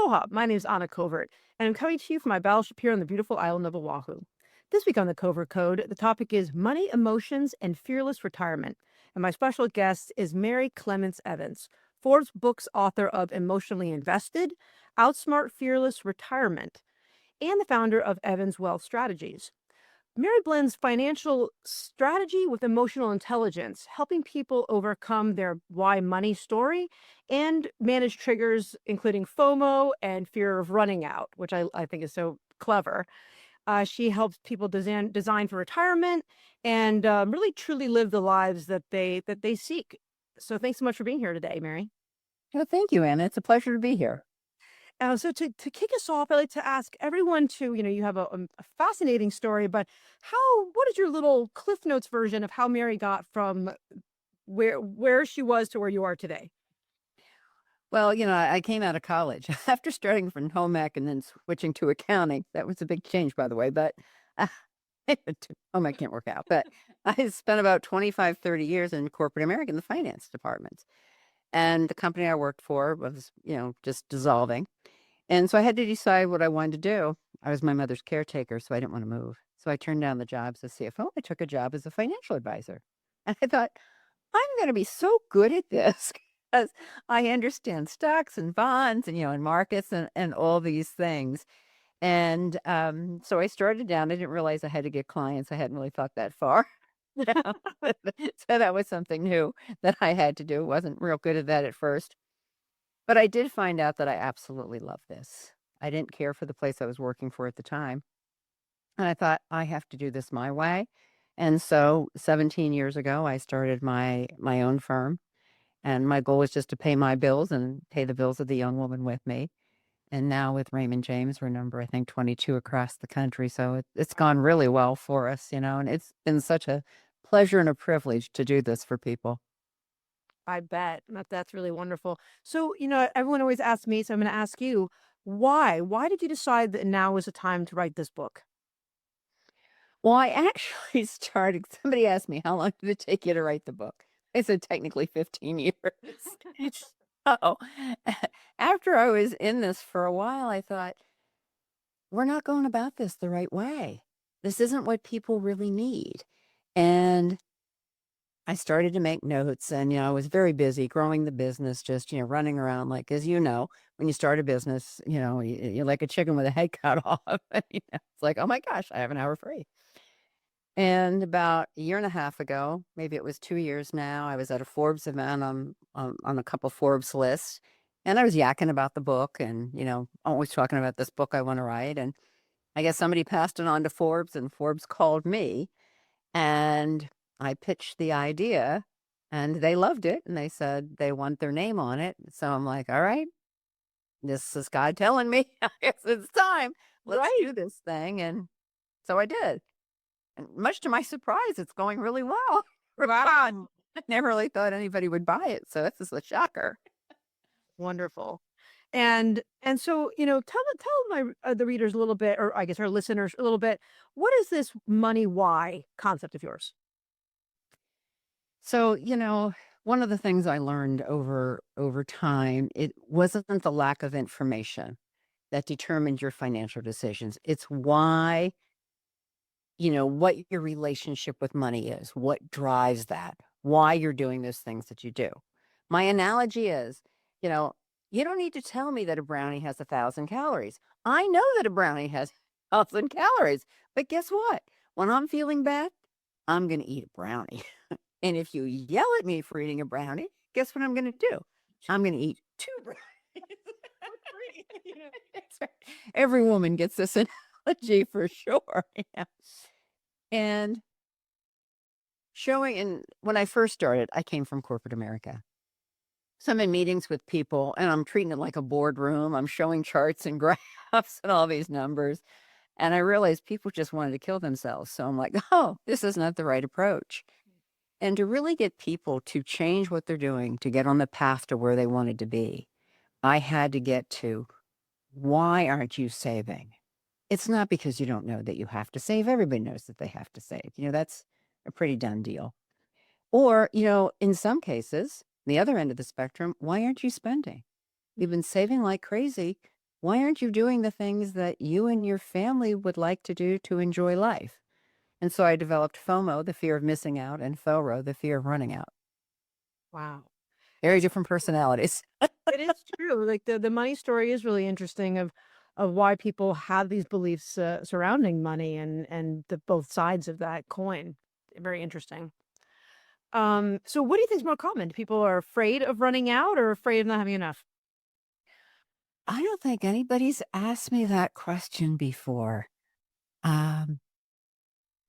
Aloha, my name is Anna Covert, and I'm coming to you from my battleship here on the beautiful island of Oahu. This week on the Covert Code, the topic is money, emotions, and fearless retirement. And my special guest is Mary Clements Evans, Forbes Books author of Emotionally Invested, Outsmart Fearless Retirement, and the founder of Evans Wealth Strategies. Mary blends financial strategy with emotional intelligence, helping people overcome their why money story and manage triggers, including FOMO and fear of running out, which I think is so clever. She helps people design for retirement and really truly live the lives that they seek. So thanks so much for being here today, Mary. Well, thank you, Anna. It's a pleasure to be here. So to kick us off, I'd like to ask everyone to, you have a fascinating story, but what is your little Cliff Notes version of how Mary got from where she was to where you are today? Well, I came out of college after starting from home ec and then switching to accounting. That was a big change, by the way, but uh, home ec can't work out. But I spent about 25, 30 years in corporate America in the finance department. And the company I worked for was, just dissolving. And so I had to decide what I wanted to do. I was my mother's caretaker, so I didn't want to move. So I turned down the job as a CFO. I took a job as a financial advisor. And I thought, I'm going to be so good at this because I understand stocks and bonds and markets and all these things. And so I started down. I didn't realize I had to get clients. I hadn't really thought that far. So that was something new that I had to do. Wasn't real good at that at first. But I did find out that I absolutely love this. I didn't care for the place I was working for at the time. And I thought, I have to do this my way. And so 17 years ago, I started my own firm. And my goal was just to pay my bills and pay the bills of the young woman with me. And now with Raymond James, we're number, I think, 22 across the country. So it's gone really well for us, and it's been such a pleasure and a privilege to do this for people. I bet that's really wonderful. So, everyone always asks me, so I'm going to ask you, why? Why did you decide that now is the time to write this book? Well, I actually started, somebody asked me, how long did it take you to write the book? I said, technically 15 years. So after I was in this for a while, I thought, we're not going about this the right way. This isn't what people really need. And I started to make notes and I was very busy growing the business, just running around like, as when you start a business, you're like a chicken with a head cut off. It's like, oh my gosh, I have an hour free. And about a year and a half ago, maybe it was 2 years now, I was at a Forbes event on a couple Forbes lists. And I was yakking about the book and always talking about this book I want to write. And I guess somebody passed it on to Forbes and Forbes called me and I pitched the idea and they loved it. And they said they want their name on it. So I'm like, all right, this is God telling me, I guess it's time. Let's Right. do this thing. And so I did. And much to my surprise, it's going really well. Wow. I never really thought anybody would buy it, so this is a shocker. Wonderful. And so, tell my the readers a little bit, or I guess our listeners a little bit, what is this money why concept of yours? So one of the things I learned over time, it wasn't the lack of information that determined your financial decisions. It's why what your relationship with money is, what drives that, why you're doing those things that you do. My analogy is, you know, you don't need to tell me that a brownie has 1,000 calories. I know that a brownie has 1,000 calories, but guess what? When I'm feeling bad, I'm going to eat a brownie. And if you yell at me for eating a brownie, guess what I'm going to do? I'm going to eat two brownies. It's right. Every woman gets this analogy for sure. Yeah. And and when I first started, I came from corporate America. So I'm in meetings with people and I'm treating it like a boardroom. I'm showing charts and graphs and all these numbers. And I realized people just wanted to kill themselves. So I'm like, oh, this is not the right approach. And to really get people to change what they're doing to get on the path to where they wanted to be, I had to get to, why aren't you saving? It's not because you don't know that you have to save. Everybody knows that they have to save. That's a pretty done deal. Or in some cases, the other end of the spectrum, why aren't you spending? You've been saving like crazy. why aren't you doing the things that you and your family would like to do to enjoy life? And so I developed FOMO, the fear of missing out, and FORO, the fear of running out. Wow. Very different personalities. It is true. Like the money story is really interesting of why people have these beliefs surrounding money and the both sides of that coin. Very interesting. So what do you think is more common? People are afraid of running out or afraid of not having enough? I don't think anybody's asked me that question before. Um,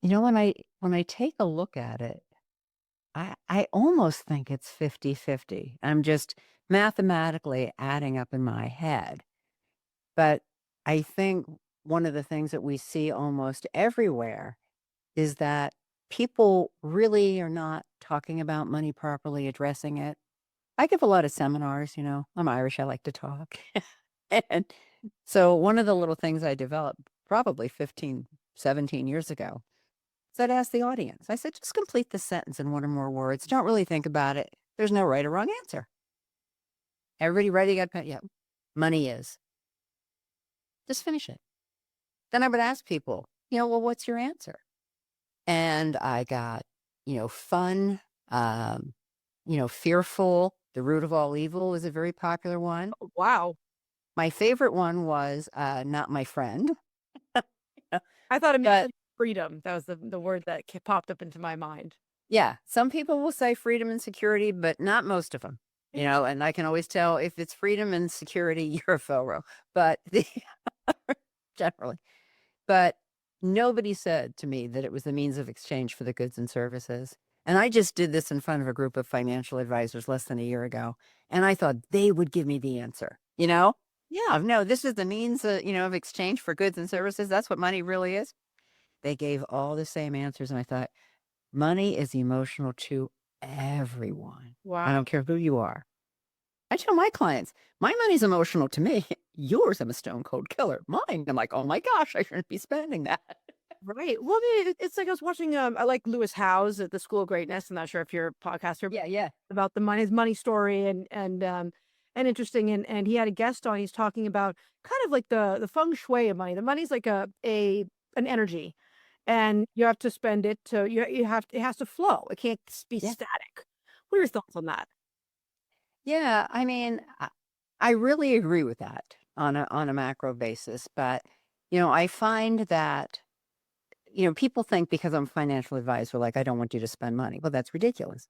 when I take a look at it, I almost think it's 50-50. I'm just mathematically adding up in my head. But I think one of the things that we see almost everywhere is that people really are not talking about money properly, addressing it. I give a lot of seminars, I'm Irish, I like to talk. And so one of the little things I developed probably 15, 17 years ago is I'd ask the audience, I said, just complete the sentence in one or more words. Don't really think about it. There's no right or wrong answer. Everybody ready? Got pen? Yeah. Money is. Just finish it. Then I would ask people, well, what's your answer? And I got, fun, fearful. The root of all evil is a very popular one. Oh, wow. My favorite one was not my friend. I thought it meant But freedom. That was the word that popped up into my mind. yeah, some people will say freedom and security, but not most of them. And I can always tell if it's freedom and security, you're a FORO. But generally, but nobody said to me that it was the means of exchange for the goods and services. And I just did this in front of a group of financial advisors less than a year ago, and I thought they would give me the answer. Yeah. No, this is the means, of exchange for goods and services. That's what money really is. They gave all the same answers, and I thought money is emotional to everyone. I Wow. don't care who you are. I tell my clients, my money's emotional to me. Yours, I'm a stone cold killer. Mine, I'm like, oh my gosh, I shouldn't be spending that. Right. Well, I mean, it's like I was watching. I like Lewis Howes at the School of Greatness. I'm not sure if you're a podcaster Yeah, yeah. about the money, his money story, and interesting. And he had a guest on. He's talking about kind of like the feng shui of money. The money's like a an energy, and you have to spend it to you have it has to flow. It can't be Yeah. static. What are your thoughts on that? Yeah, I mean, I really agree with that on a macro basis, but I find that people think because I'm a financial advisor, like I don't want you to spend money. Well, that's ridiculous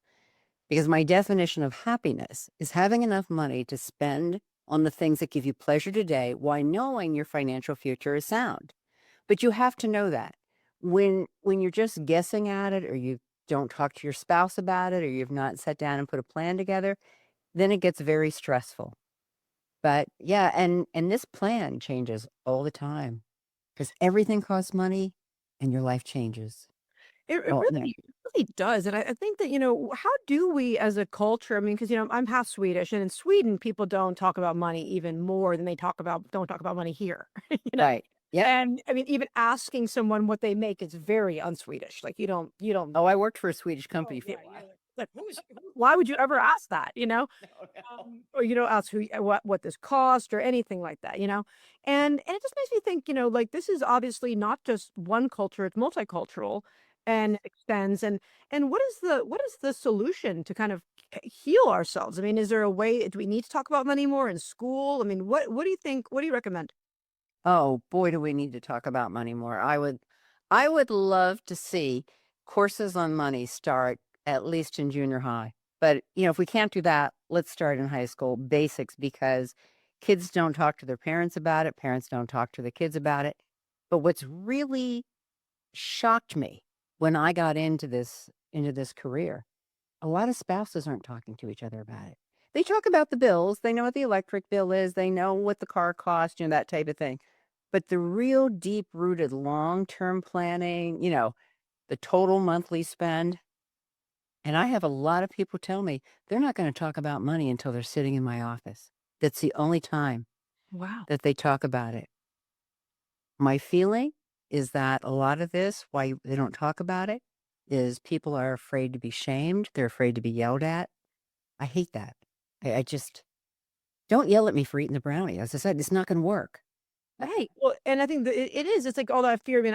because my definition of happiness is having enough money to spend on the things that give you pleasure today while knowing your financial future is sound. But you have to know that when you're just guessing at it, or you don't talk to your spouse about it, or you've not sat down and put a plan together, then it gets very stressful. But yeah, and this plan changes all the time because everything costs money and your life changes. It Oh, yeah. really does, and I think that, how do we as a culture, I mean, because, I'm half Swedish, and in Sweden, people don't talk about money even more than they don't talk about money here, you know? Right. Yep. And, I mean, even asking someone what they make is very un-Swedish, like, you don't Oh, I worked for a Swedish know, company for yeah, a while. like, why would you ever ask that, No, no. Or you don't ask who what this cost or anything like that, And it just makes me think, like this is obviously not just one culture, it's multicultural and extends and what is the solution to kind of heal ourselves? I mean, is there a way do we need to talk about money more in school? I mean, what do you think? What do you recommend? Oh, boy, do we need to talk about money more. I would love to see courses on money start at least in junior high. But, if we can't do that, let's start in high school basics because kids don't talk to their parents about it. Parents don't talk to the kids about it. But what's really shocked me when I got into this career, a lot of spouses aren't talking to each other about it. They talk about the bills. They know what the electric bill is. They know what the car costs, that type of thing. But the real deep rooted long term planning, the total monthly spend. And I have a lot of people tell me they're not going to talk about money until they're sitting in my office. That's the only time Wow. that they talk about it. My feeling is that a lot of this, why they don't talk about it, is people are afraid to be shamed. They're afraid to be yelled at. I hate that. I just, Don't yell at me for eating the brownie. As I said, it's not going to work. Right. Well, and I think that it is. It's like all that fear. I mean,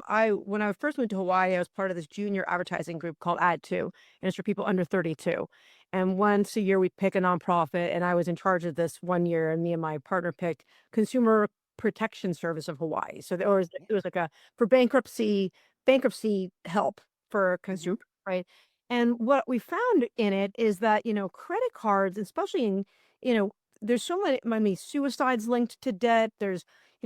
I when I first went to Hawaii, I was part of this junior advertising group called Ad Two, and it's for people under 32. And once a year, we pick a nonprofit, and I was in charge of this one year, and me and my partner picked Consumer Protection Service of Hawaii. So there was Yeah. it was like a for bankruptcy help for Mhm. consumer, right? And what we found in it is that credit cards, especially in you know there's so many suicides linked to debt. There's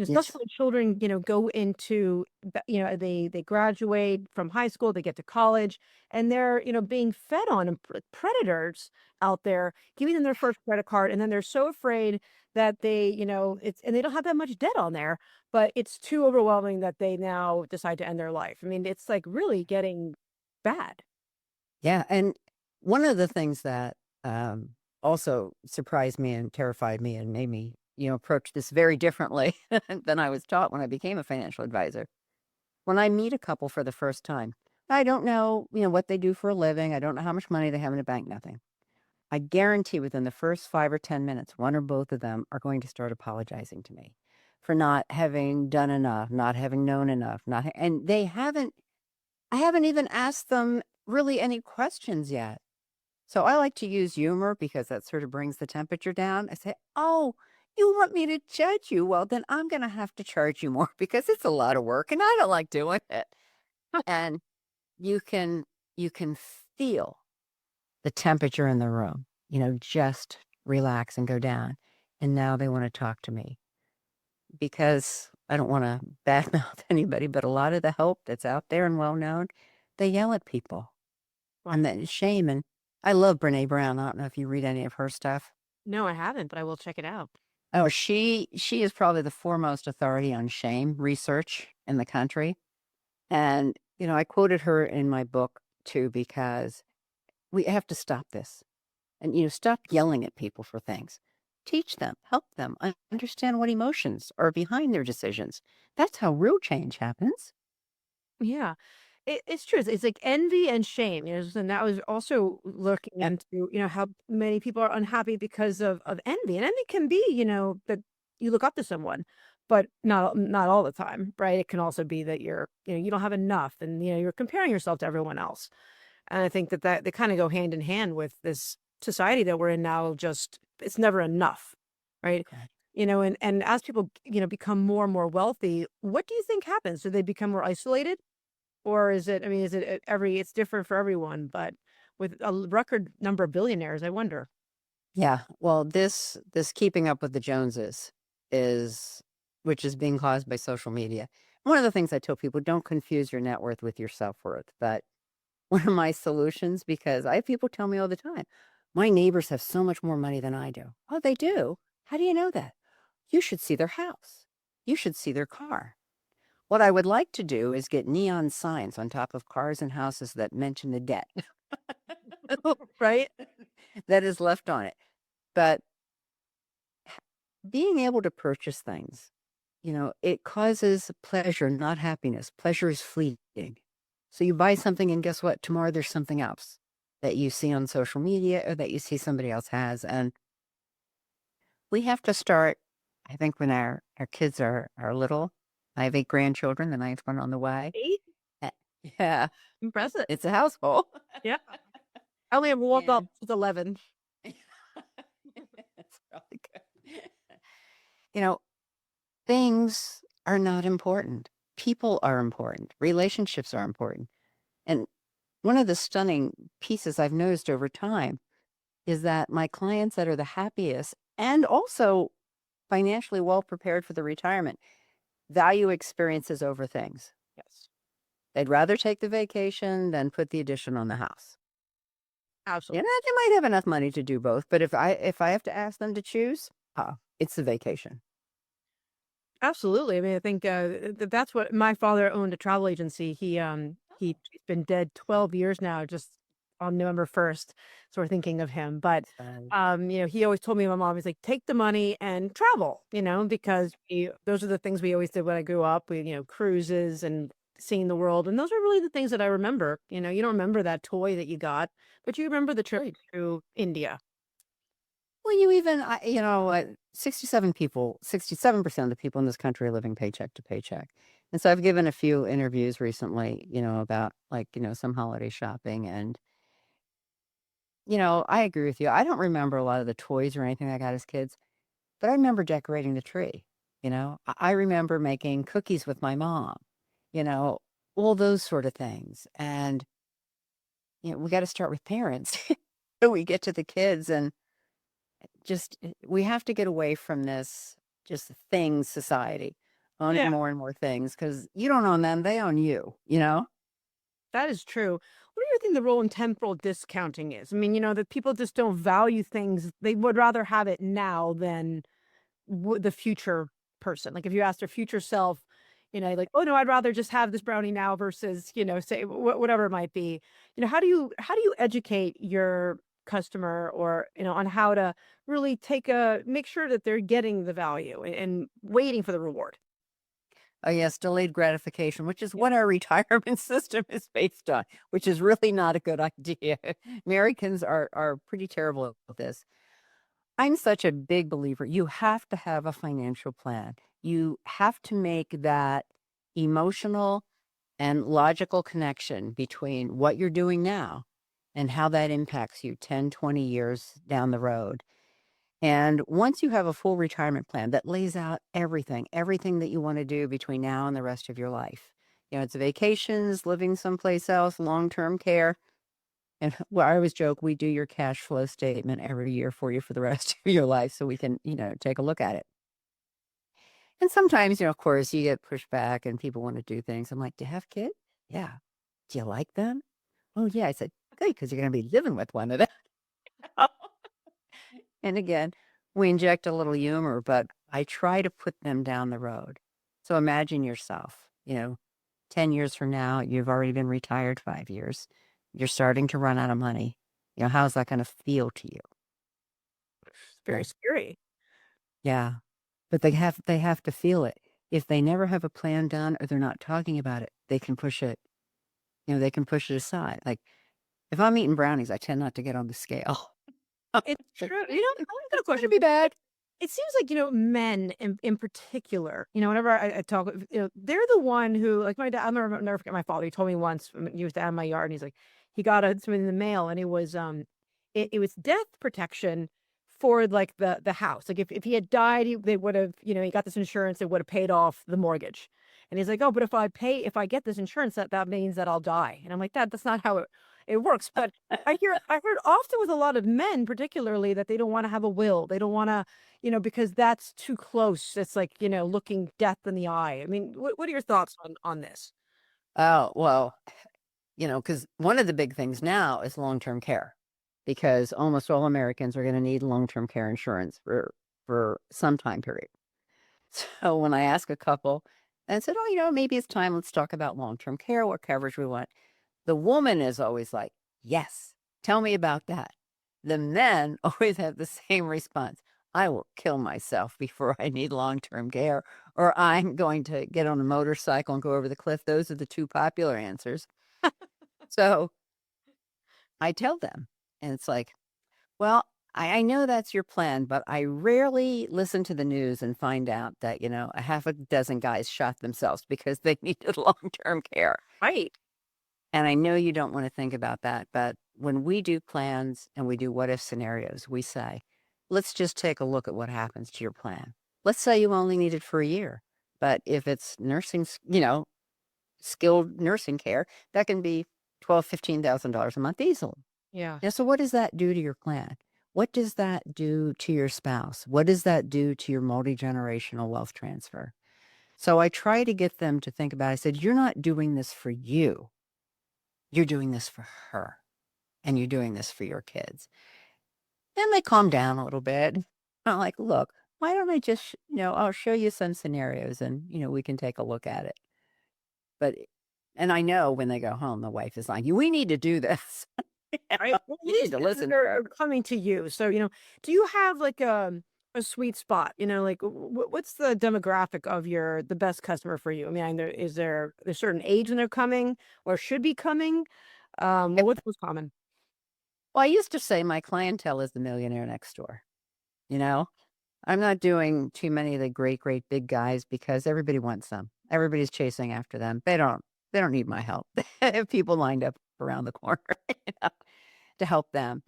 Yes. especially when children, go into, they graduate from high school, they get to college, and they're, being fed on and predators out there, giving them their first credit card, and then they're so afraid that and they don't have that much debt on there, but it's too overwhelming that they now decide to end their life. I mean, it's like really getting bad. Yeah. And one of the things that um, also surprised me and terrified me and made me, approach this very differently than I was taught when I became a financial advisor. When I meet a couple for the first time, I don't know, what they do for a living. I don't know how much money they have in the bank, nothing. I guarantee within the first 5 or 10 minutes, one or both of them are going to start apologizing to me for not having done enough, not having known enough, and I haven't even asked them really any questions yet. So I like to use humor because that sort of brings the temperature down. I say, "Oh, you want me to judge you? Well, then I'm going to have to charge you more because it's a lot of work and I don't like doing it." And you can you can feel the temperature in the room, just relax and go down. And now they want to talk to me because I don't want to badmouth anybody, but a lot of the help that's out there and well known, they yell at people. Wow. And then shame. And I love Brene Brown. I don't know if you read any of her stuff. No, I haven't, but I will check it out. Oh, she is probably the foremost authority on shame research in the country. And, I quoted her in my book too, because we have to stop this and, stop yelling at people for things. Teach them, help them understand what emotions are behind their decisions. That's how real change happens. Yeah. It's true. It's like envy and shame. And that was also looking into, how many people are unhappy because of envy. And envy can be, that you look up to someone, but not all the time, right? It can also be that you don't have enough and you're comparing yourself to everyone else. And I think that they kind of go hand in hand with this society that we're in now, just it's never enough, right? Correct. And as people, become more and more wealthy, what do you think happens? Do they become more isolated? Or is it I mean, is it it's different for everyone, but with a record number of billionaires, I wonder. Yeah. Well, this keeping up with the Joneses is which is being caused by social media. One of the things I tell people, don't confuse your net worth with your self-worth. But one of my solutions, because I have people tell me all the time, my neighbors have so much more money than I do. Oh, they do? How do you know that? You should see their house. You should see their car. What I would like to do is get neon signs on top of cars and houses that mention the debt Right? that is left on it. But being able to purchase things, it causes pleasure, not happiness. Pleasure is fleeting. So you buy something, and guess what? Tomorrow there's something else that you see on social media or that you see somebody else has. And we have to start, I think, when our kids are little. I have 8 grandchildren, the ninth one on the way. 8? Uh, Yeah, Impressive. it's a household. Yeah. I only have one And adult with 11. it's probably good. You know, things are not important. People are important. Relationships are important. And one of the stunning pieces I've noticed over time is that my clients that are the happiest and also financially well prepared for the retirement value experiences over things. Yes. They'd rather take the vacation than put the addition on the house. Absolutely. They might have enough money to do both, but if I have to ask them to choose, it's the vacation. Absolutely. I mean, I think, that's what my father owned a travel agency. He's been dead 12 years now, just on November 1st. So we're thinking of him. But, So, he always told me, and my mom, he's like, take the money and travel, because those are the things we always did when I grew up. Cruises and seeing the world. And those are really the things that I remember. You don't remember that toy that you got, but you remember the trip right. to India. Well, you even, 67% of the people in this country are living paycheck to paycheck. And so I've given a few interviews recently, about like, some holiday shopping. And, I agree with you. I don't remember a lot of the toys or anything I got as kids, but I remember decorating the tree. I remember making cookies with my mom, you know, all those sort of things. And, we got to start with parents. So we get to the kids and we have to get away from this just things society, owning Yeah, more and more things because you don't own them, they own you, you know? that is true. What do you think the role in temporal discounting is? I mean, that people just don't value things. They would rather have it now than the future person. Like if you ask their future self, like, oh no, I'd rather just have this brownie now versus, say whatever it might be. How do you educate your customer or, on how to really make sure that they're getting the value and waiting for the reward? Oh, yes, delayed gratification, which is Yeah. what our retirement system is based on, which is really not a good idea. Americans are pretty terrible at this. I'm such a big believer. You have to have a financial plan. You have to make that emotional and logical connection between what you're doing now and how that impacts you 10, 20 years down the road. And once you have a full retirement plan that lays out everything that you want to do between now and the rest of your life, it's vacations, living someplace else, long term care. And well, I always joke, we do your cash flow statement every year for you for the rest of your life so we can, take a look at it. And sometimes, of course, you get pushed back and people want to do things. I'm like, do you have kids? Yeah. Do you like them? Oh, yeah. I said, good, because you're going to be living with one of them. And again, we inject a little humor, but I try to put them down the road. So imagine yourself, 10 years from now, you've already been retired 5 years. You're starting to run out of money. How's that going to feel to you? It's Yeah. very scary. Yeah. But they have to feel it. If they never have a plan done or they're not talking about it, they can push it, they can push it aside. Like if I'm eating brownies, I tend not to get on the scale. It's Like, true. I got a it's gonna question. be bad. It seems like, men in particular, whenever I talk, they're the one who, like my dad, I'll never forget my father. He told me once, he was down in my yard and he's like, he got something in the mail and it was death protection for like the house. Like if he had died, they would have, he got this insurance, it would have paid off the mortgage. And he's like, oh, but if I get this insurance, that means that I'll die. And I'm like, that's not how it works. But I heard often with a lot of men, particularly, that they don't want to have a will. They don't want to, because that's too close. It's like, looking death in the eye. I mean, what are your thoughts on this? Oh, well, because one of the big things now is long-term care because almost all Americans are going to need long-term care insurance for some time period. So when I ask a couple and said, oh, maybe it's time, let's talk about long-term care, what coverage we want. The woman is always like, yes, tell me about that. The men always have the same response. I will kill myself before I need long-term care, or I'm going to get on a motorcycle and go over the cliff. Those are the two popular answers. So I tell them, and it's like, well, I know that's your plan, but I rarely listen to the news and find out that, a half a dozen guys shot themselves because they needed long-term care. Right. And I know you don't want to think about that, but when we do plans and we do what if scenarios, we say, let's just take a look at what happens to your plan. Let's say you only need it for a year, but if it's nursing, skilled nursing care, that can be $12,000, $15,000 a month easily. Yeah. Yeah, so what does that do to your plan? What does that do to your spouse? What does that do to your multi-generational wealth transfer? So I try to get them to think about it. I said, you're not doing this for you. You're doing this for her. And you're doing this for your kids. And they calm down a little bit. I'm like, look, why don't I just, I'll show you some scenarios and, we can take a look at it. But, and I know when they go home, the wife is like, we need to do this. Right. Well, You need to these listen to are her. coming to you. So, do you have like a sweet spot? Like what's the demographic of the best customer for you? I mean, is there a certain age when they're coming or should be coming? Well, what's most common? Well, I used to say my clientele is the millionaire next door. you know? I'm not doing too many of the great, great big guys because everybody wants them. Everybody's chasing after them. They don't need my help. They have people lined up around the corner, you know, to help them.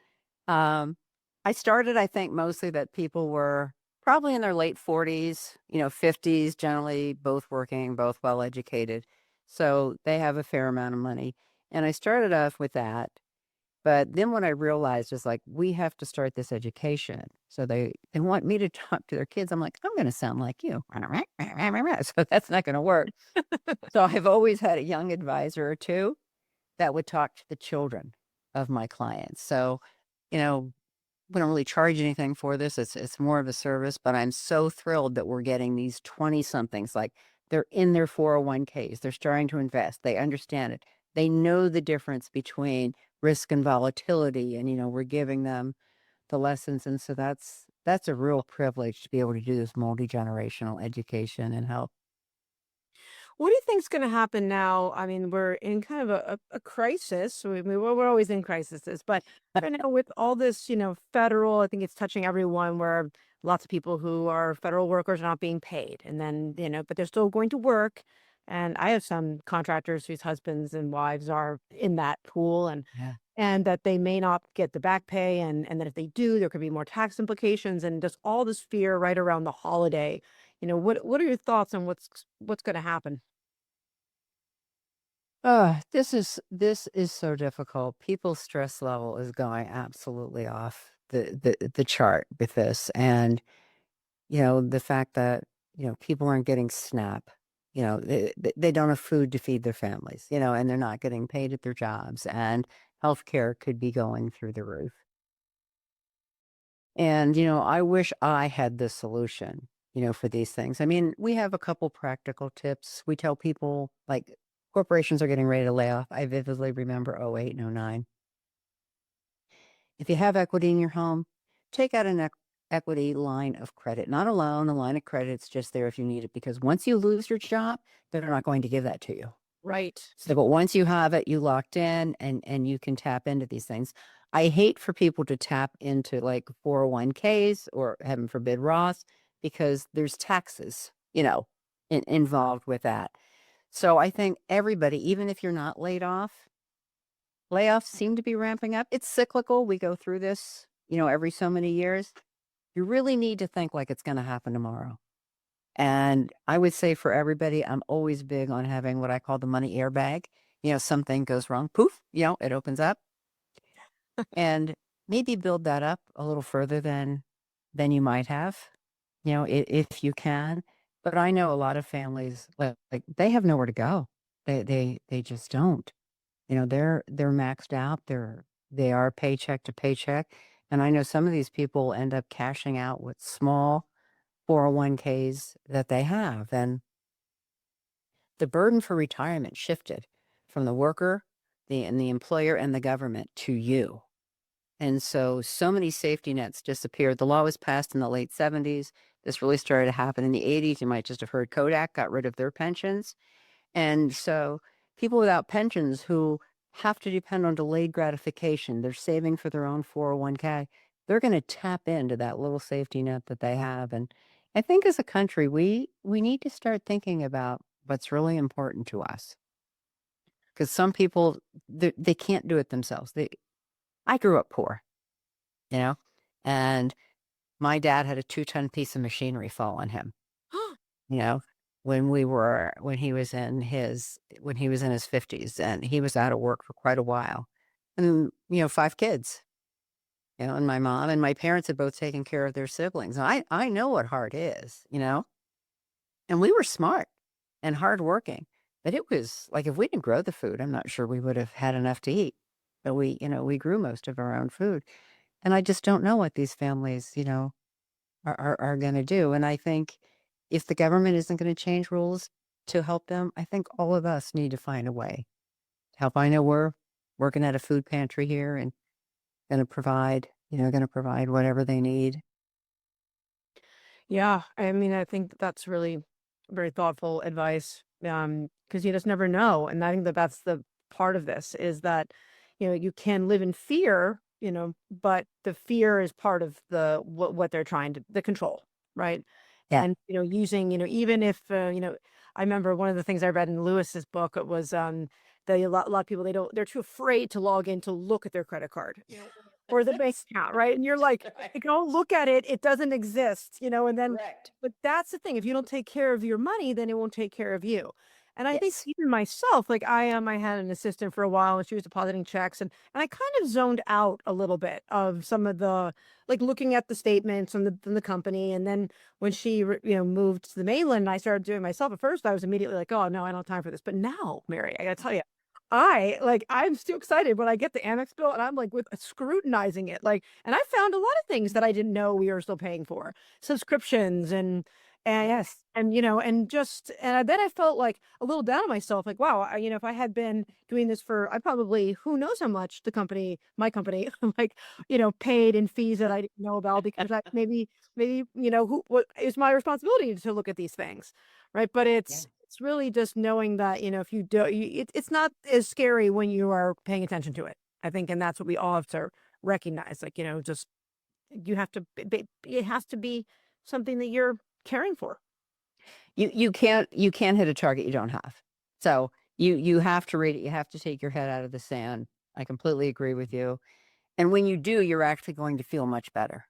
Um, I started, I think, mostly that people were probably in their late 40s, 50s, generally both working, both well educated. So they have a fair amount of money. And I started off with that. But then what I realized is like, we have to start this education. So they want me to talk to their kids. I'm like, I'm going to sound like you. So that's not going to work. So I've always had a young advisor or two that would talk to the children of my clients. So, you know, we don't really charge anything for this. It's more of a service, but I'm so thrilled that we're getting these 20 somethings. Like they're in their 401ks. They're starting to invest. They understand it. They know the difference between risk and volatility. And, we're giving them the lessons. And so that's a real privilege to be able to do this multi-generational education and help. What do you think's going to happen now? I mean, we're in kind of a crisis. We're always in crises, but with all this, federal, I think it's touching everyone where lots of people who are federal workers are not being paid. And then, but they're still going to work. And I have some contractors whose husbands and wives are in that pool Yeah. and that they may not get the back pay. And that if they do, there could be more tax implications and just all this fear right around the holiday. What are your thoughts on what's going to happen? This is so difficult. People's stress level is going absolutely off the chart with this. And, the fact that, people aren't getting SNAP, they don't have food to feed their families, and they're not getting paid at their jobs, and healthcare could be going through the roof. And, I wish I had the solution, for these things. I mean, we have a couple practical tips. We tell people like corporations are getting ready to lay off. I vividly remember '08 and '09. If you have equity in your home, take out an equity line of credit, not a loan, a line of credit. It's just there if you need it, because once you lose your job, they're not going to give that to you. Right. So, but once you have it, you locked in and you can tap into these things. I hate for people to tap into like 401ks or heaven forbid Roth, because there's taxes, involved with that. So I think everybody, even if you're not laid off, layoffs seem to be ramping up. It's cyclical. We go through this, every so many years. You really need to think like it's going to happen tomorrow. And I would say for everybody, I'm always big on having what I call the money airbag. Something goes wrong, poof, it opens up, and maybe build that up a little further than you might have, if you can. But I know a lot of families like they have nowhere to go. They just don't. They're maxed out. They are paycheck to paycheck. And I know some of these people end up cashing out with small 401ks that they have. And the burden for retirement shifted from the worker, the employer and the government to you. And so many safety nets disappeared. The law was passed in the late 70s. This really started to happen in the 80s. You might just have heard Kodak got rid of their pensions. And so people without pensions who have to depend on delayed gratification, they're saving for their own 401k, they're going to tap into that little safety net that they have. And I think as a country, we need to start thinking about what's really important to us. Because some people, they can't do it themselves. I grew up poor, you know, and my dad had a 2-ton piece of machinery fall on him, you know, when he was in his 50s, and he was out of work for quite a while. And, 5 kids, and my mom and my parents had both taken care of their siblings. And I know what hard is, and we were smart and hardworking, but it was like, if we didn't grow the food, I'm not sure we would have had enough to eat. But we grew most of our own food. And I just don't know what these families, are going to do. And I think if the government isn't going to change rules to help them, I think all of us need to find a way to help. I know we're working at a food pantry here and going to provide whatever they need. Yeah, I mean, I think that's really very thoughtful advice. Because you just never know, and I think that that's the part of this is that, you can live in fear but the fear is part of what they're trying to the control, right? Yeah. And, using, even if, I remember one of the things I read in Lewis's book, it was, a lot of people, they're too afraid to log in to look at their credit card, or the bank account, right? And you're like, Right. don't look at it. It doesn't exist, and then, Correct. but that's the thing. If you don't take care of your money, then it won't take care of you. And I think Yes. even myself, like I had an assistant for a while and she was depositing checks and I kind of zoned out a little bit of some of the, like looking at the statements from the company. And then when she, moved to the mainland and I started doing it myself at first, I was immediately like, oh no, I don't have time for this. But now, Mary, I gotta tell you, I'm still excited when I get the Amex bill and I'm like with scrutinizing it. And I found a lot of things that I didn't know we were still paying for, subscriptions and Yes. and then I felt like a little down on myself, like, wow, if I had been doing this for, I probably, who knows how much my company, like, paid in fees that I didn't know about because I maybe, what is my responsibility to look at these things, right? But Yeah. it's really just knowing that, if you do, it's not as scary when you are paying attention to it, I think, and that's what we all have to recognize, like, just you have to, it has to be something that you're caring for. You can't hit a target you don't have. So you have to read it. You have to take your head out of the sand. I completely agree with you. And when you do, you're actually going to feel much better.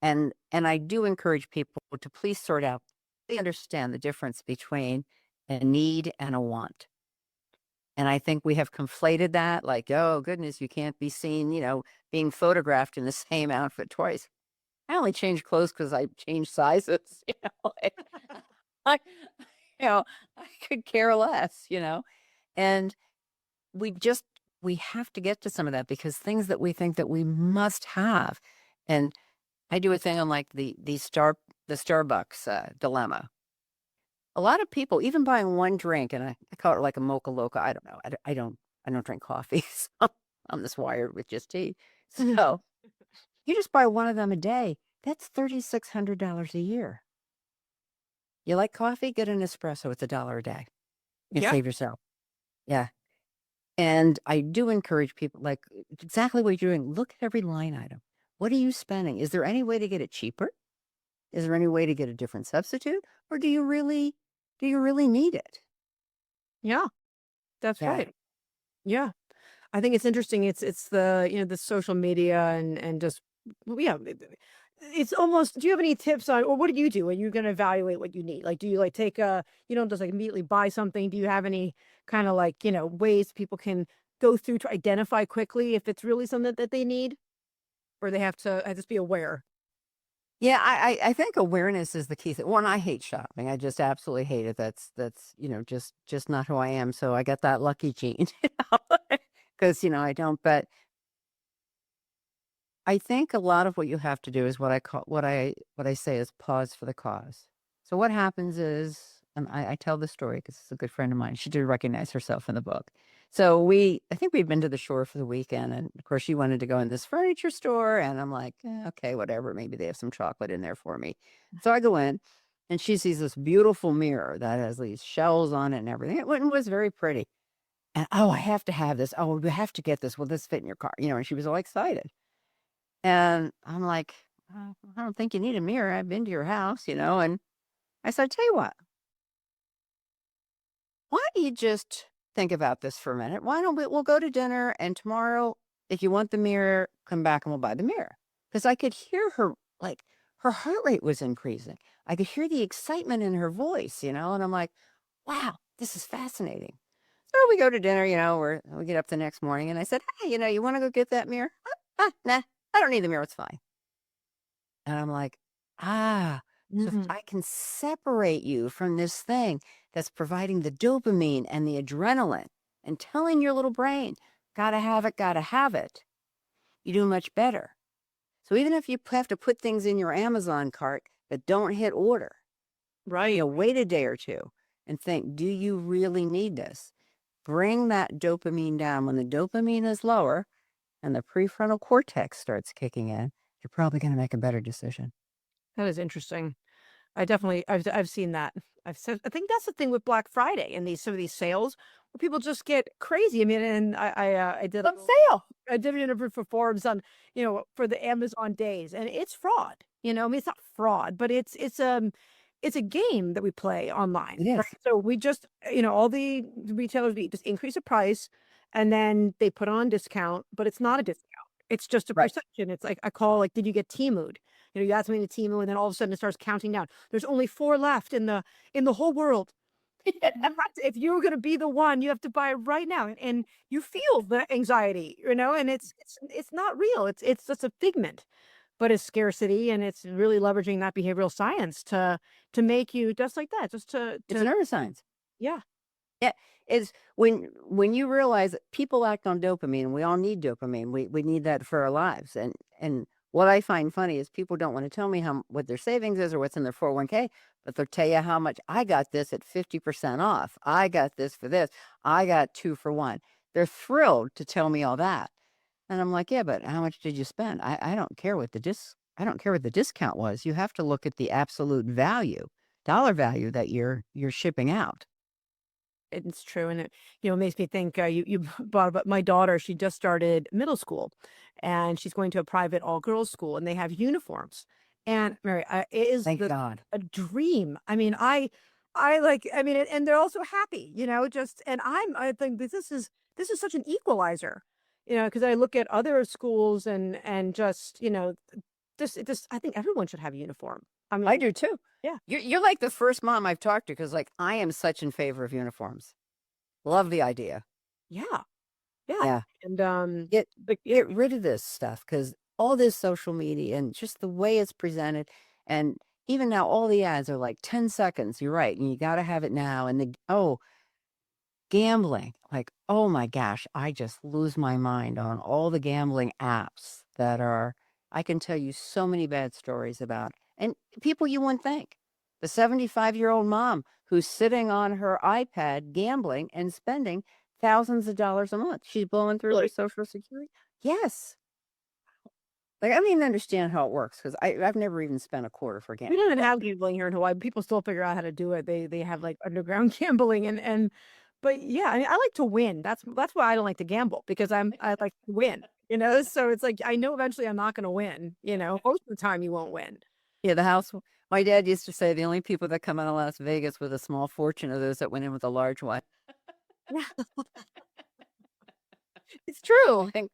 And I do encourage people to please sort out, they understand the difference between a need and a want. And I think we have conflated that, like, oh goodness, you can't be seen, being photographed in the same outfit twice. I only change clothes because I change sizes, like, I, you know, I could care less. And we just, we have to get to some of that because things that we think that we must have. And I do a thing on like the Starbucks dilemma. A lot of people, even buying one drink, and I call it like a mocha loca. I don't know. I don't drink coffee. So I'm this wired with just tea. So you just buy one of them a day. That's $3,600 a year. You like coffee? Get an espresso. It's $1 a day. You Yeah. save yourself. Yeah. And I do encourage people, like exactly what you're doing. Look at every line item. What are you spending? Is there any way to get it cheaper? Is there any way to get a different substitute? Or do you really need it? Yeah, that's Yeah. right. Yeah. I think it's interesting. It's the, the social media and just, well, yeah, it's almost, do you have any tips on, or what do you do when you're going to evaluate what you need? Like, do you like take you don't just like immediately buy something? Do you have any kind of like, ways people can go through to identify quickly if it's really something that they need, or they have to just be aware? Yeah, I think awareness is the key thing. One, I hate shopping. I just absolutely hate it. That's just not who I am. So I got that lucky gene, because I don't. But I think a lot of what you have to do is what I say is pause for the cause. So what happens is, and I tell the story because it's a good friend of mine. She did recognize herself in the book. So I think we'd been to the shore for the weekend, and of course she wanted to go in this furniture store, and I'm like, okay, whatever. Maybe they have some chocolate in there for me. So I go in, and she sees this beautiful mirror that has these shells on it and everything. It was very pretty. And oh, I have to have this. Oh, we have to get this. Will this fit in your car? And she was all excited. And I'm like, I don't think you need a mirror. I've been to your house. And I said, tell you what, why don't you just think about this for a minute? Why don't we'll go to dinner and tomorrow, if you want the mirror, come back and we'll buy the mirror. Because I could hear her, like, her heart rate was increasing. I could hear the excitement in her voice. And I'm like, wow, this is fascinating. So we go to dinner, we get up the next morning and I said, hey, you want to go get that mirror? Nah, I don't need the mirror. It's fine. And I'm like, so if Mhm. I can separate you from this thing that's providing the dopamine and the adrenaline and telling your little brain, gotta have it, you do much better. So even if you have to put things in your Amazon cart that don't hit order, Right. wait a day or two and think, do you really need this? Bring that dopamine down. When the dopamine is lower and the prefrontal cortex starts kicking in, you're probably going to make a better decision. That is interesting. I've seen that. I think that's the thing with Black Friday and some of these sales where people just get crazy. I mean, and I did On sale. a dividend for Forbes on, for the Amazon days, and it's fraud. I mean, it's not fraud, but it's a game that we play online, It right? is. So we just, all the retailers, we just increase the price, and then they put on discount, but it's not a discount. It's just a Right. perception. It's like I call, like, did you get Temu'd? You add something to Temu, and then all of a sudden it starts counting down. There's only 4 left in the whole world. And if you're gonna be the one, you have to buy it right now, and you feel the anxiety, and it's not real. It's just a figment, but it's scarcity, and it's really leveraging that behavioral science to make you just like that, just It's to neuroscience. yeah. Yeah, it's when you realize that people act on dopamine, we all need dopamine. We need that for our lives. And what I find funny is people don't want to tell me what their savings is or what's in their 401k, but they'll tell you how much I got this at 50% off. I got this for this. I got 2 for 1. They're thrilled to tell me all that. And I'm like, yeah, but how much did you spend? I don't care what I don't care what the discount was. You have to look at the absolute value, dollar value that you're shipping out. It's true, and it, makes me think, you brought up my daughter. She just started middle school, and she's going to a private all-girls school, and they have uniforms. And Mary, it is Thank God. a dream. I mean, I like, I mean, and they're also happy, just, and I think this is such an equalizer, because I look at other schools and just, just I think everyone should have a uniform. I I mean, do too. yeah, You're like the first mom I've talked to because, like, I am such in favor of uniforms. Love the idea. yeah, yeah, Yeah. and Get like, get rid of this stuff because all this social media and just the way it's presented, and even now all the ads are like 10 seconds. You're right, and you got to have it now. And gambling, like, oh my gosh, I just lose my mind on all the gambling apps that are. I can tell you so many bad stories about, and people you wouldn't think. The 75-year-old mom who's sitting on her iPad gambling and spending thousands of dollars a month. She's blowing through her really. Social Security. Yes. Like, I don't even understand how it works because I've never even spent a quarter for We don't gambling. even have gambling here in Hawaii. People still figure out how to do it. They have like underground gambling but yeah, I mean, I like to win. That's why I don't like to gamble because I like to win. So it's like I know eventually I'm not going to win. Most of the time you won't win. Yeah, my dad used to say the only people that come out of Las Vegas with a small fortune are those that went in with a large one. Yeah, it's true. Think-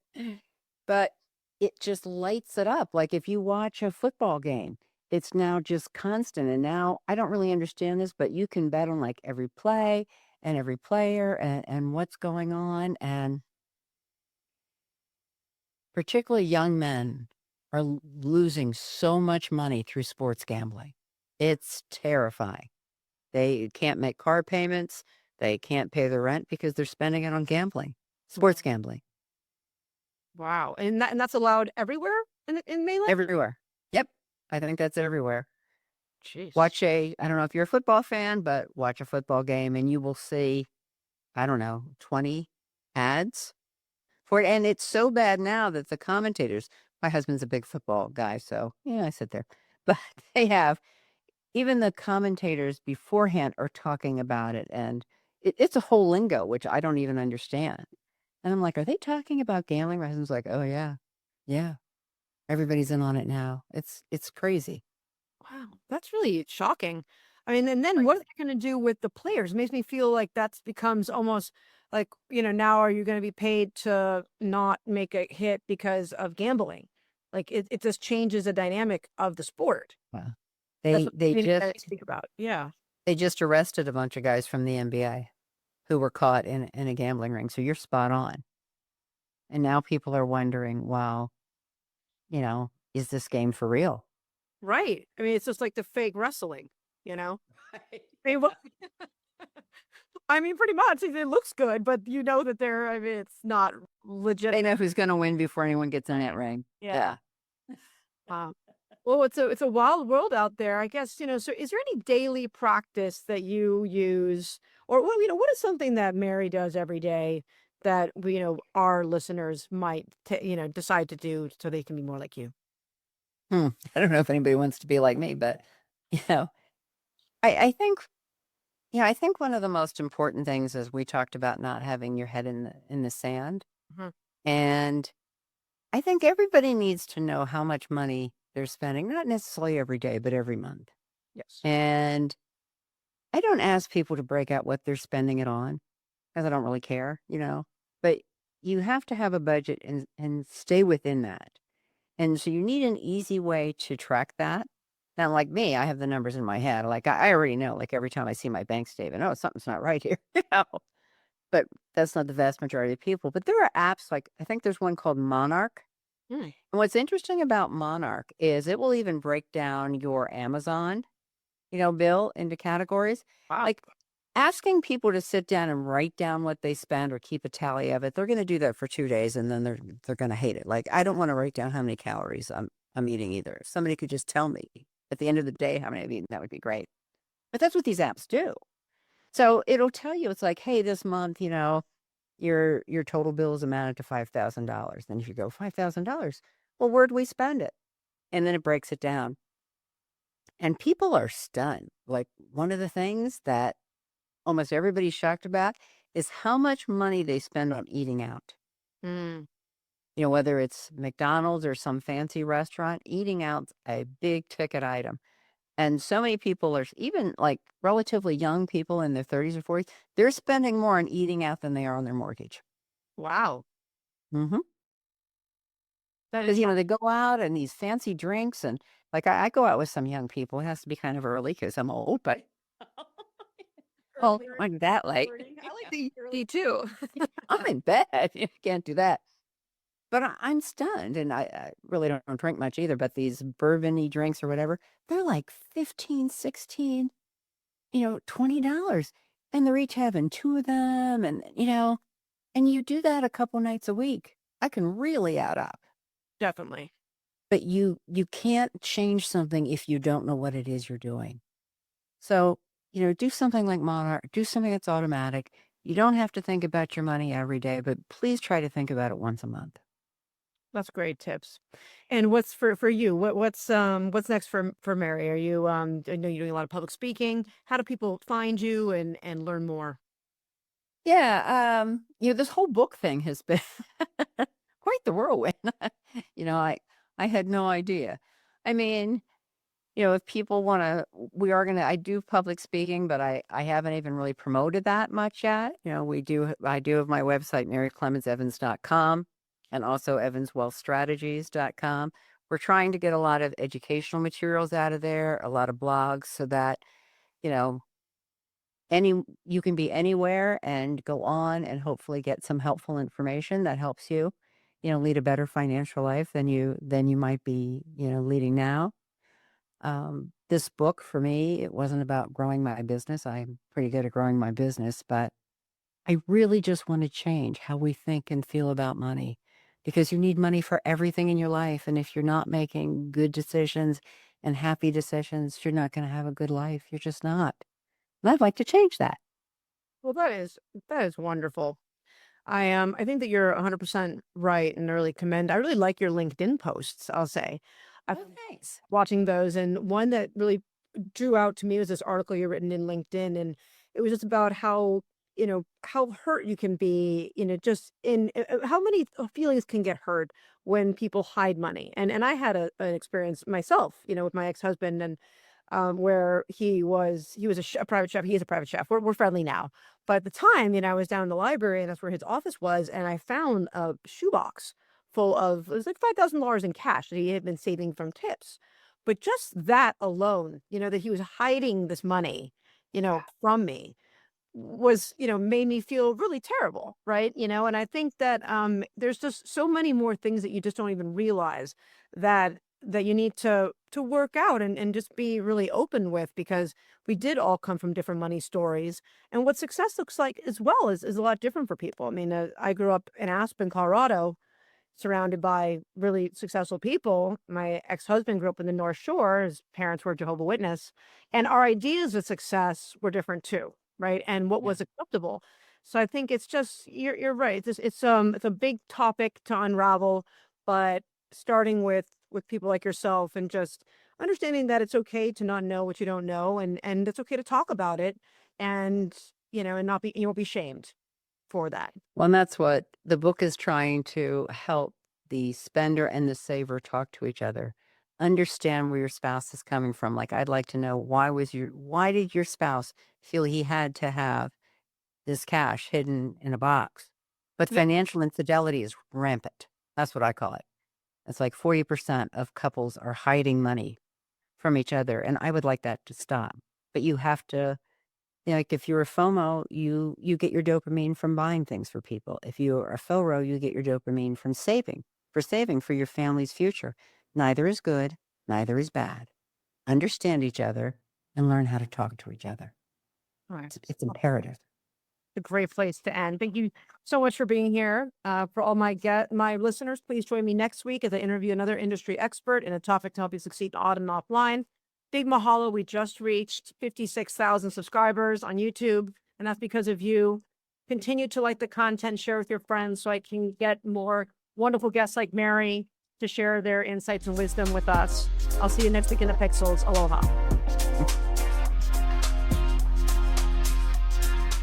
But it just lights it up. Like if you watch a football game, it's now just constant. And now I don't really understand this, but you can bet on like every play and every player and what's going on. And particularly young men are losing so much money through sports gambling. It's terrifying. They can't make car payments. They can't pay their rent because they're spending it on gambling, sports gambling. Wow, and that's allowed everywhere in mainland. Everywhere. Yep. I think that's everywhere. Jeez. I don't know if you're a football fan, but watch a football game and you will see, I don't know, 20 ads for it. And it's so bad now that the commentators, my husband's a big football guy, so yeah, I sit there. But they have, even the commentators beforehand are talking about it. And it's a whole lingo, which I don't even understand. And I'm like, are they talking about gambling? My husband's like, oh, yeah. Yeah. Everybody's in on it now. It's crazy. Wow, that's really shocking. I mean, and then what are they going to do with the players? It makes me feel like that's becomes almost like, now are you going to be paid to not make a hit because of gambling? Like it just changes the dynamic of the sport. Wow. That's They what they you just think about. Yeah. they just arrested a bunch of guys from the NBA who were caught in a gambling ring. So you're spot on. And now people are wondering, well, is this game for real? Right. I mean, it's just like the fake wrestling, you know? Right. I mean, I mean, pretty much. It looks good, but you know that I mean, it's not They legit. know who's going to win before anyone gets in that ring. Yeah. Yeah. Wow. Well, it's a wild world out there, I guess, so is there any daily practice that you use or what is something that Mary does every day that our listeners might decide to do so they can be more like you? I don't know if anybody wants to be like me, but you know, I think I think one of the most important things is we talked about not having your head in the sand. Mhm. And I think everybody needs to know how much money they're spending, not necessarily every day, but every month. Yes. And I don't ask people to break out what they're spending it on because I don't really care, but you have to have a budget and stay within that. And so you need an easy way to track that. Now, like me, I have the numbers in my head. Like I already know, like every time I see my bank statement, oh, something's not right here. But that's not the vast majority of people. But there are apps like I think there's one called Monarch. Mm. And what's interesting about Monarch is it will even break down your Amazon, bill into categories. Wow. Like asking people to sit down and write down what they spend or keep a tally of it, they're going to do that for 2 days and then they're going to hate it. Like I don't want to write down how many calories I'm eating either. If somebody could just tell me at the end of the day how many I've eaten, that would be great. But that's what these apps do. So it'll tell you, it's like, hey, this month, your total bills amounted to $5,000. Then if you go $5,000, well, where'd we spend it? And then it breaks it down. And people are stunned. Like one of the things that almost everybody's shocked about is how much money they spend on eating out. Mm. Whether it's McDonald's or some fancy restaurant, eating out's a big ticket item. And so many people are, even like relatively young people in their 30s or 40s, they're spending more on eating out than they are on their mortgage. Wow. Mm-hmm. That is Because, they go out and these fancy drinks. And like I go out with some young people. It has to be kind of early because I'm old, but well, like that late. I like the early too. I'm in bed. You can't do that. But I'm stunned. And I really don't drink much either. But these bourbon-y drinks or whatever, they're like 15, 16, $20. And they're each having two of them. And you do that a couple nights a week. I can really add up. Definitely. But you can't change something if you don't know what it is you're doing. So, do something like Monarch, do something that's automatic. You don't have to think about your money every day, but please try to think about it once a month. That's great tips. And what's for you? What's next for Mary? Are you I know you're doing a lot of public speaking. How do people find you and learn more? Yeah, this whole book thing has been quite the whirlwind. I had no idea. I mean, if people want to, I do public speaking, but I haven't even really promoted that much yet. I do have my website, maryclementsevans.com and also evanswealthstrategies.com. We're trying to get a lot of educational materials out of there, a lot of blogs so that, you know, you can be anywhere and go on and hopefully get some helpful information that helps you, lead a better financial life than you might be, leading now. This book for me, it wasn't about growing my business. I'm pretty good at growing my business, but I really just want to change how we think and feel about money because you need money for everything in your life. And if you're not making good decisions and happy decisions, you're not going to have a good life. You're just not. And I'd like to change that. Well, that is wonderful. I think that you're 100% right and really commend. I really like your LinkedIn posts, I'll say. I've Oh, been thanks. watching those, and one that really drew out to me was this article you written in LinkedIn, and it was just about how hurt you can be, just in how many feelings can get hurt when people hide money. And I had an experience myself, with my ex-husband, and where he was a private chef. He is a private chef. We're friendly now, but at the time, I was down in the library, and that's where his office was, and I found a shoebox full of it was like $5,000 in cash that he had been saving from tips. But just that alone, that he was hiding this money, from me was, made me feel really terrible, right? And I think that there's just so many more things that you just don't even realize that you need to work out and just be really open with, because we did all come from different money stories, and what success looks like as well is a lot different for people. I mean, I grew up in Aspen, Colorado, surrounded by really successful people. My ex-husband grew up in the North Shore. His parents were Jehovah's Witness, and our ideas of success were different too, right? And what Yeah. was acceptable. So I think it's just you're right. It's a big topic to unravel, but starting with people like yourself and just understanding that it's okay to not know what you don't know, and it's okay to talk about it, and and not be you won't be shamed for that. Well, and that's what the book is trying to help the spender and the saver talk to each other. Understand where your spouse is coming from. Like, I'd like to know, why did your spouse feel he had to have this cash hidden in a box? But Yeah. financial infidelity is rampant. That's what I call it. It's like 40% of couples are hiding money from each other. And I would like that to stop. But you have to, like, if you're a FOMO, you get your dopamine from buying things for people. If you're a FORO, you get your dopamine from saving for your family's future. Neither is good, neither is bad. Understand each other and learn how to talk to each other. All right. It's imperative. A great place to end. Thank you so much for being here. For all my listeners, please join me next week as I interview another industry expert in a topic to help you succeed on and offline. Big mahalo, we just reached 56,000 subscribers on YouTube, and that's because of you. Continue to like the content, share with your friends so I can get more wonderful guests like Mary to share their insights and wisdom with us. I'll see you next week in the Pixels. Aloha.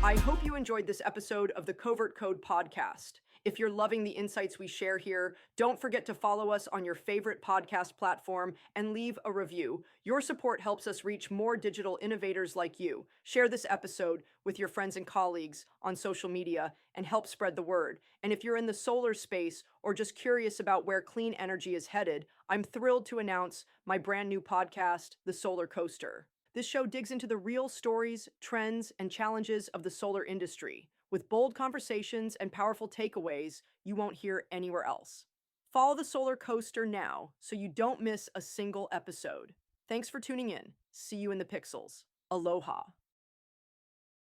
I hope you enjoyed this episode of the Covert Code Podcast. If you're loving the insights we share here, don't forget to follow us on your favorite podcast platform and leave a review. Your support helps us reach more digital innovators like you. Share this episode with your friends and colleagues on social media and help spread the word. And if you're in the solar space or just curious about where clean energy is headed, I'm thrilled to announce my brand new podcast, The Solar Coaster. This show digs into the real stories, trends, and challenges of the solar industry, with bold conversations and powerful takeaways you won't hear anywhere else. Follow the Solar Coaster now so you don't miss a single episode. Thanks for tuning in. See you in the Pixels. Aloha.